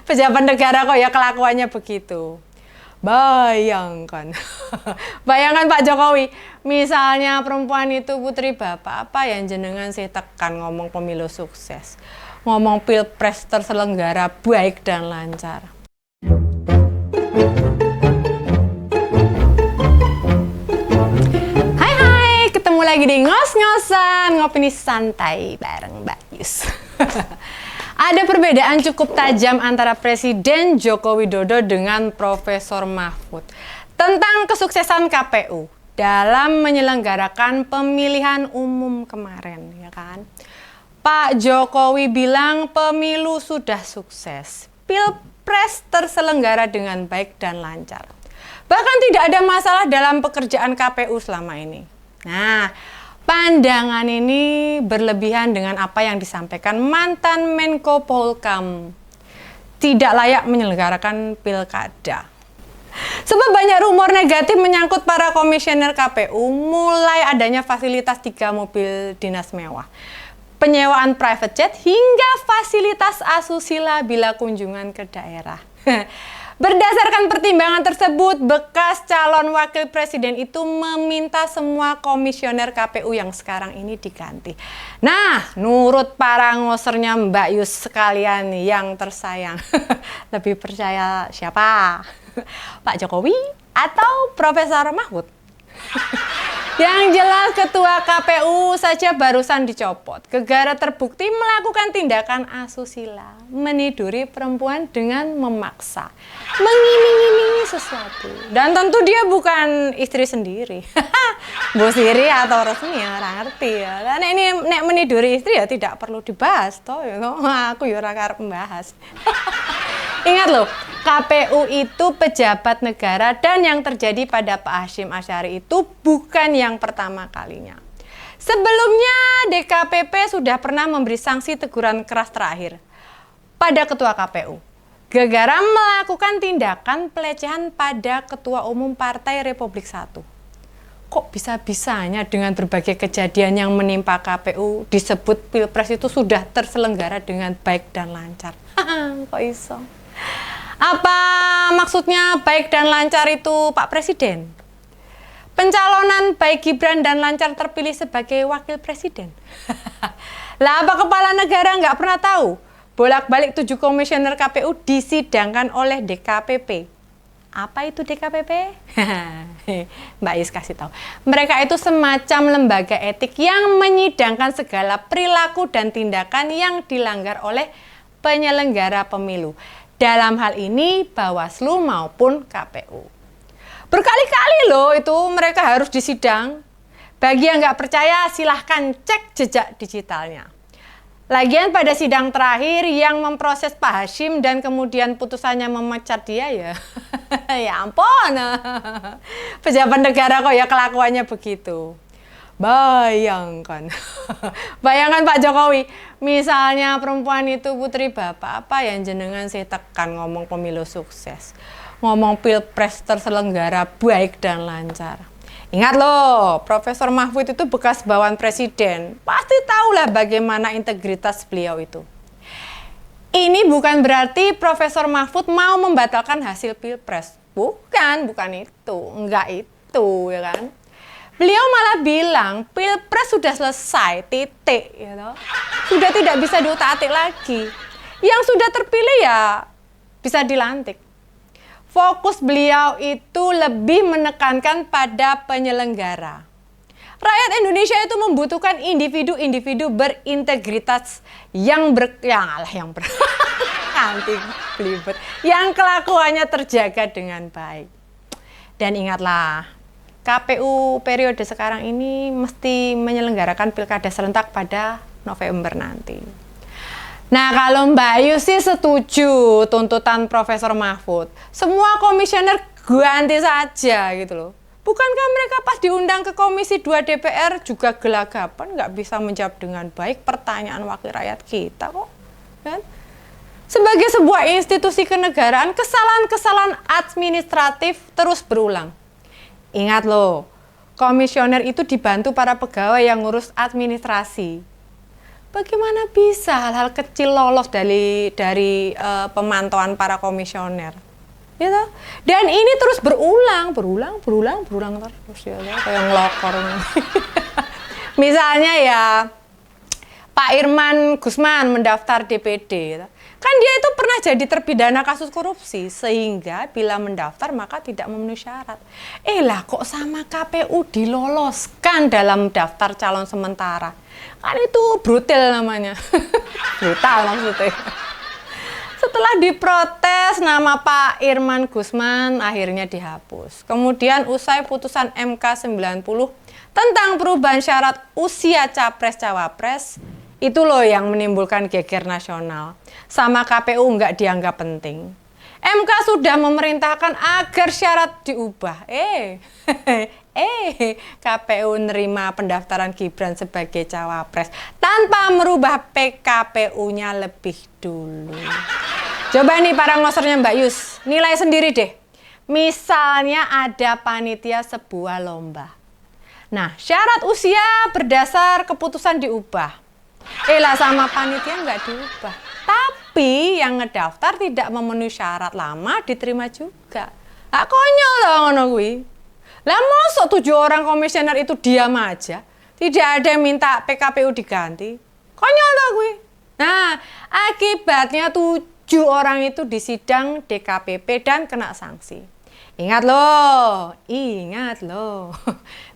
Pejabat negara kok ya kelakuannya begitu. Bayangkan, bayangkan Pak Jokowi, misalnya perempuan itu putri bapak, apa yang jenengan sih tekan ngomong pemilu sukses, ngomong pilpres terselenggara baik dan lancar. Hai, ketemu lagi di ngos-ngosan, ngopini santai bareng Mbak Yus. Ada perbedaan cukup tajam antara Presiden Joko Widodo dengan Profesor Mahfud tentang kesuksesan KPU dalam menyelenggarakan pemilihan umum kemarin, ya kan? Pak Jokowi bilang pemilu sudah sukses, pilpres terselenggara dengan baik dan lancar. Bahkan tidak ada masalah dalam pekerjaan KPU selama ini. Nah, pandangan ini berlebihan dengan apa yang disampaikan mantan Menko Polhukam. Tidak layak menyelenggarakan pilkada. Sebab banyak rumor negatif menyangkut para komisioner KPU, mulai adanya fasilitas 3 mobil dinas mewah, penyewaan private jet, hingga fasilitas asusila bila kunjungan ke daerah. Berdasarkan pertimbangan tersebut, bekas calon wakil presiden itu meminta semua komisioner KPU yang sekarang ini diganti. Nah, nurut para ngosernya Mbak Yus sekalian yang tersayang, lebih percaya siapa? Pak Jokowi atau Profesor Mahfud? Yang jelas ketua KPU saja barusan dicopot gegara terbukti melakukan tindakan asusila, meniduri perempuan dengan memaksa, mengiming-imingi sesuatu. Dan tentu dia bukan istri sendiri. Bu Siri atau resmi ya, ora ngerti ya. Karena ini nek meniduri istri ya tidak perlu dibahas toh ya. Aku ya ora karep membahas. Ingat loh, KPU itu pejabat negara dan yang terjadi pada Pak Hasyim Asyari itu bukan yang pertama kalinya. Sebelumnya DKPP sudah pernah memberi sanksi teguran keras terakhir pada ketua KPU. Gegara melakukan tindakan pelecehan pada Ketua Umum Partai Republik 1. Kok bisa-bisanya dengan berbagai kejadian yang menimpa KPU disebut Pilpres itu sudah terselenggara dengan baik dan lancar? Kok iso? Apa maksudnya baik dan lancar itu Pak Presiden? Pencalonan baik Gibran dan lancar terpilih sebagai wakil presiden? Lah apa kepala negara nggak pernah tahu? Bolak-balik 7 komisioner KPU disidangkan oleh DKPP. Apa itu DKPP? Mbak Yus kasih tahu. Mereka itu semacam lembaga etik yang menyidangkan segala perilaku dan tindakan yang dilanggar oleh penyelenggara pemilu. Dalam hal ini Bawaslu maupun KPU. Berkali-kali loh itu mereka harus disidang. Bagi yang nggak percaya silahkan cek jejak digitalnya. Lagian pada sidang terakhir yang memproses Pak Hasyim dan kemudian putusannya memecat dia ya. Ya ampun. Pejabat negara kok ya kelakuannya begitu. Bayangkan, bayangkan Pak Jokowi, misalnya perempuan itu putri bapak, apa yang jenengan sih tekan ngomong pemilu sukses, ngomong pilpres terselenggara baik dan lancar. Ingat loh, Profesor Mahfud itu bekas bawahan presiden, pasti tahulah bagaimana integritas beliau itu. Ini bukan berarti Profesor Mahfud mau membatalkan hasil pilpres, bukan itu, enggak itu ya kan. Beliau malah bilang pilpres sudah selesai, titik, ya toh. Sudah tidak bisa diutak-atik lagi. Yang sudah terpilih ya bisa dilantik. Fokus beliau itu lebih menekankan pada penyelenggara. Rakyat Indonesia itu membutuhkan individu-individu berintegritas yang yang kelakuannya terjaga dengan baik. Dan ingatlah, KPU periode sekarang ini mesti menyelenggarakan pilkada serentak pada November nanti. Nah, kalau Mbak Yus sih setuju tuntutan Profesor Mahfud. Semua komisioner ganti saja gitu loh. Bukankah mereka pas diundang ke Komisi 2 DPR juga gelagapan, nggak bisa menjawab dengan baik pertanyaan wakil rakyat kita kok. Kan? Sebagai sebuah institusi kenegaraan, kesalahan-kesalahan administratif terus berulang. Ingat loh, komisioner itu dibantu para pegawai yang ngurus administrasi. Bagaimana bisa hal-hal kecil lolos dari pemantauan para komisioner? Gitu. Dan ini terus berulang terus ya, kayak ngelokor. Misalnya ya Pak Irman Gusman mendaftar DPD, gitu. Kan dia itu pernah jadi terpidana kasus korupsi, sehingga bila mendaftar maka tidak memenuhi syarat. Lah kok sama KPU diloloskan dalam daftar calon sementara? Kan itu brutal namanya. Brutal maksudnya. Setelah diprotes, nama Pak Irman Gusman akhirnya dihapus. Kemudian usai putusan MK 90 tentang perubahan syarat usia Capres-Cawapres, itu loh yang menimbulkan geger nasional. Sama KPU nggak dianggap penting. MK sudah memerintahkan agar syarat diubah. KPU nerima pendaftaran Gibran sebagai cawapres tanpa merubah PKPU-nya lebih dulu. Coba nih para ngosornya Mbak Yus, nilai sendiri deh. Misalnya ada panitia sebuah lomba. Nah, syarat usia berdasar keputusan diubah. Lah sama panitia nggak diubah. Tapi yang ngedaftar tidak memenuhi syarat lama diterima juga. Konyol loh ngono kuwi. Lah mosok 7 orang komisioner itu diam aja, tidak ada yang minta PKPU diganti. Konyol loh kuwi. Nah, akibatnya 7 orang itu disidang DKPP dan kena sanksi. Ingat loh.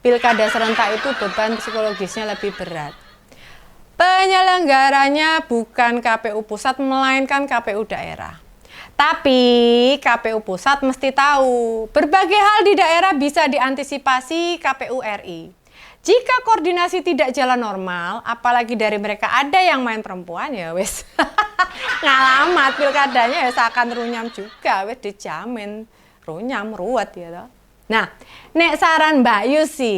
Pilkada serentak itu beban psikologisnya lebih berat. Penyelenggaranya bukan KPU pusat, melainkan KPU daerah. Tapi KPU pusat mesti tahu, berbagai hal di daerah bisa diantisipasi KPU RI. Jika koordinasi tidak jalan normal, apalagi dari mereka ada yang main perempuan, ya wes ngalamat pilkadanya ya seakan runyam juga, wes dijamin runyam, ruwet ya toh. Nah, nek saran Mbak Yusi,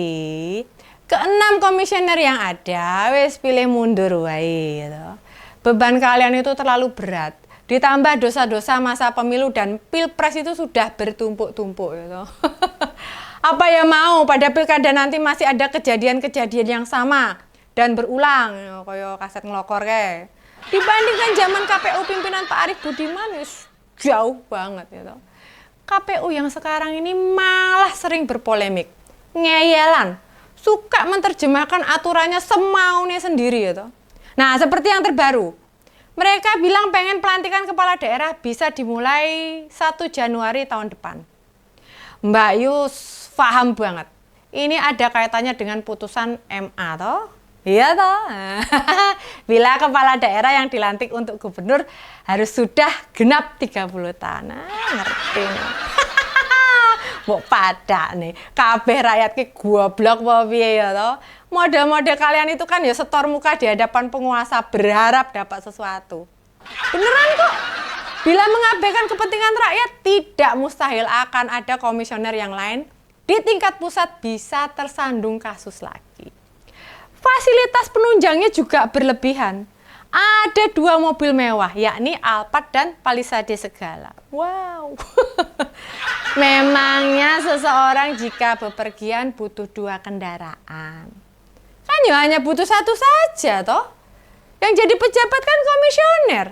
ke-6 komisioner yang ada, wes pilih mundur wae gitu. Beban kalian itu terlalu berat. Ditambah dosa-dosa masa pemilu dan pilpres itu sudah bertumpuk-tumpuk gitu. Apa ya mau pada pilkada nanti masih ada kejadian-kejadian yang sama dan berulang, kayak kaset ngelokor kayak. Dibandingkan zaman KPU pimpinan Pak Arief Budiman, jauh banget gitu. KPU yang sekarang ini malah sering berpolemik, ngeyelan, suka menerjemahkan aturannya semaunya sendiri gitu. Nah, seperti yang terbaru. Mereka bilang pengen pelantikan kepala daerah bisa dimulai 1 Januari tahun depan. Mbak Yus paham banget. Ini ada kaitannya dengan putusan MA toh? Iya toh? Bila kepala daerah yang dilantik untuk gubernur harus sudah genap 30 tahun. Nah, ngerti nih. Mbok pada nih, kabeh rakyat ki goblok apa piye ya toh. Mode-mode kalian itu kan ya setor muka di hadapan penguasa berharap dapat sesuatu. Beneran kok. Bila mengabaikan kepentingan rakyat, tidak mustahil akan ada komisioner yang lain di tingkat pusat bisa tersandung kasus lagi. Fasilitas penunjangnya juga berlebihan. Ada 2 mobil mewah, yakni Alphard dan Palisade segala. Wow. Memangnya seseorang jika bepergian butuh 2 kendaraan. Kan ya hanya butuh 1 saja toh. Yang jadi pejabat kan komisioner.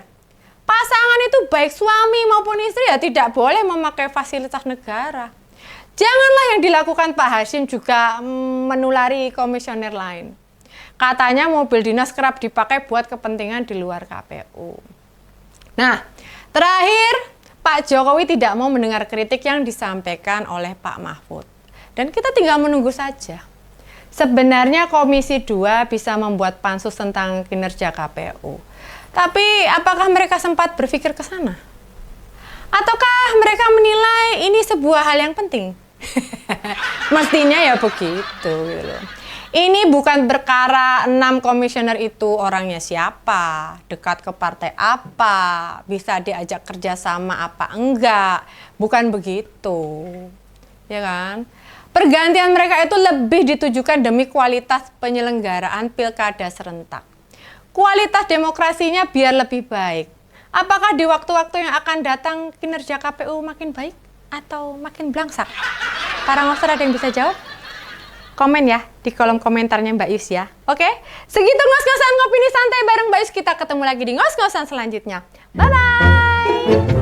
Pasangan itu baik suami maupun istri ya tidak boleh memakai fasilitas negara. Janganlah yang dilakukan Pak Hasyim juga menulari komisioner lain. Katanya mobil dinas kerap dipakai buat kepentingan di luar KPU. Nah, terakhir Pak Jokowi tidak mau mendengar kritik yang disampaikan oleh Pak Mahfud. Dan kita tinggal menunggu saja. Sebenarnya Komisi 2 bisa membuat pansus tentang kinerja KPU. Tapi apakah mereka sempat berpikir ke sana? Ataukah mereka menilai ini sebuah hal yang penting? Mestinya ya begitu gitu loh. Ini bukan perkara 6 komisioner itu orangnya siapa, dekat ke partai apa, bisa diajak kerjasama apa enggak, bukan begitu, ya kan? Pergantian mereka itu lebih ditujukan demi kualitas penyelenggaraan pilkada serentak. Kualitas demokrasinya biar lebih baik. Apakah di waktu-waktu yang akan datang kinerja KPU makin baik atau makin blangsak? Para ngosor ada yang bisa jawab? komen ya di kolom komentarnya Mbak Yus ya. Oke, segitu ngos-ngosan ngopini santai bareng Mbak Yus. Kita ketemu lagi di ngos-ngosan selanjutnya. Bye-bye!